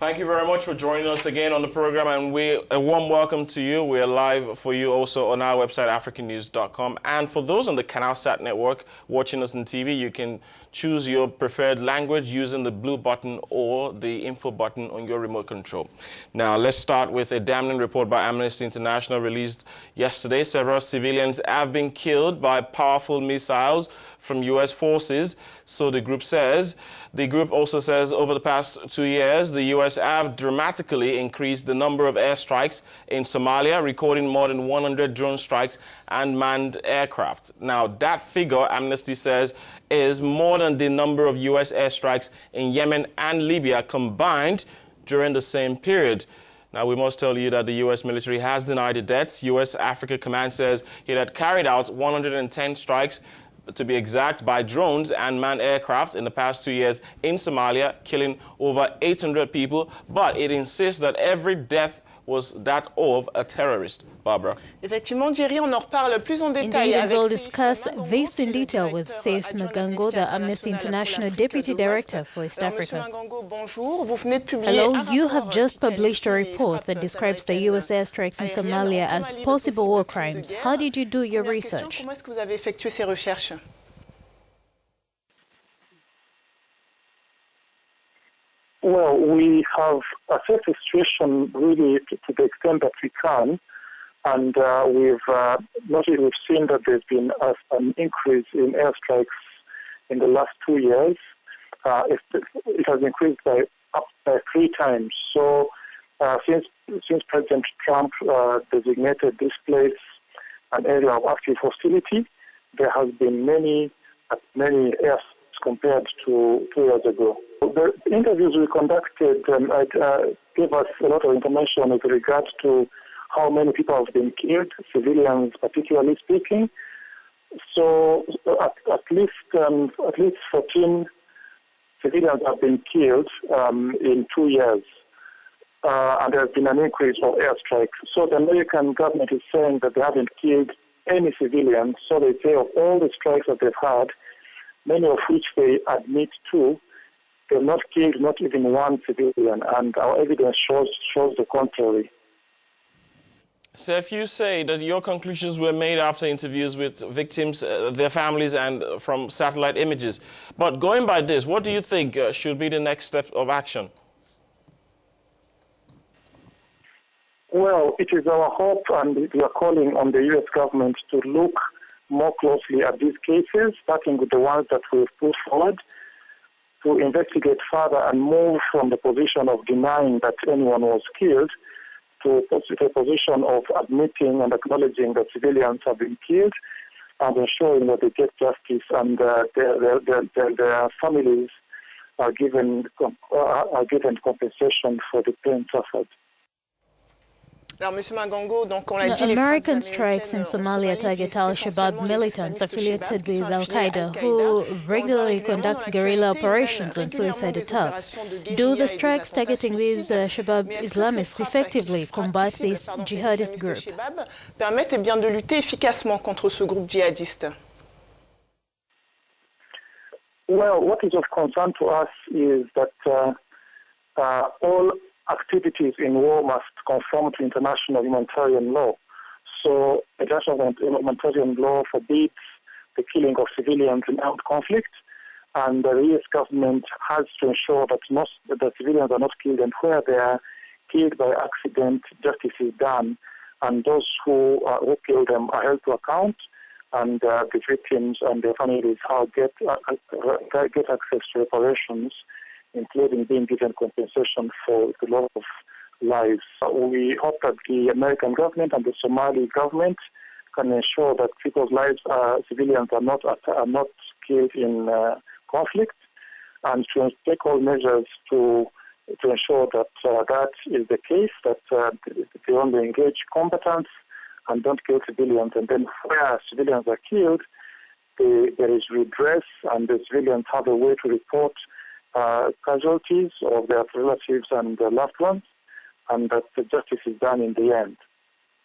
Thank you very much for joining us again on the program, and a warm welcome to you. We are live for you also on our website, Africanews.com. And for those on the CanalSat network watching us on TV, you can choose your preferred language using the blue button or the info button on your remote control. Now, let's start with a damning report by Amnesty International released yesterday. Several civilians have been killed by powerful missiles from U.S. forces, so the group says. The group also says over the past 2 years, the U.S. have dramatically increased the number of airstrikes in Somalia, recording more than 100 drone strikes and manned aircraft. Now, that figure, Amnesty says, is more than the number of U.S. airstrikes in Yemen and Libya combined during the same period. Now, we must tell you that the U.S. military has denied the deaths. U.S. Africa Command says it had carried out 110 strikes, to be exact, by drones and manned aircraft in the past 2 years in Somalia, killing over 800 people. But it insists that every death was that of a terrorist. Barbara. Effectivement, Jerry, on en reparle plus en détail. Indeed, and we'll discuss this in detail with Saif Magango, the Amnesty International Deputy Director for East Africa. Hello, you have just published a report that describes the U.S. airstrikes in Somalia as possible war crimes. How did you do your research? Comment est-ce que vous avez effectué ces recherches? Well, we have assessed the situation really to the extent that we can, and we've seen that there's been an increase in airstrikes in the last 2 years. It has increased up by 3 times. So since President Trump designated this place an area of active hostility, there has been many airstrikes compared to 2 years ago. The interviews we conducted gave us a lot of information with regard to how many people have been killed, civilians particularly speaking. So at least 14 civilians have been killed in 2 years, and there has been an increase of airstrikes. So the American government is saying that they haven't killed any civilians. So they say of all the strikes that they've had, many of which they admit to, they've not killed not even one civilian, and our evidence shows the contrary. So if you say that your conclusions were made after interviews with victims, their families, and from satellite images, but going by this, what do you think should be the next step of action? Well, it is our hope, and we are calling on the U.S. government to look more closely at these cases, starting with the ones that we've put forward, to investigate further and move from the position of denying that anyone was killed to a position of admitting and acknowledging that civilians have been killed and ensuring that they get justice and their families are given compensation for the pain suffered. American strikes in Somalia target al-Shabaab militants affiliated with al-Qaeda who regularly conduct guerrilla operations and suicide attacks. Do the strikes targeting these Shabaab Islamists effectively combat this jihadist group? Permettent bien de lutter efficacement contre ce groupe djihadiste. Well, what is of concern to us is that all activities in war must conform to international humanitarian law. So international humanitarian law forbids the killing of civilians in armed conflict, and the U.S. government has to ensure that the civilians are not killed, and where they are killed by accident, justice is done, and those who kill them are held to account, and the victims and their families get access to reparations, including being given compensation for the loss of lives. We hope that the American government and the Somali government can ensure that people's lives, civilians, are not killed in conflict, and to take all measures to ensure that that is the case, that they only engage combatants and don't kill civilians. And then where civilians are killed, there is redress, and the civilians have a way to report casualties of their relatives and their loved ones, and that the justice is done in the end.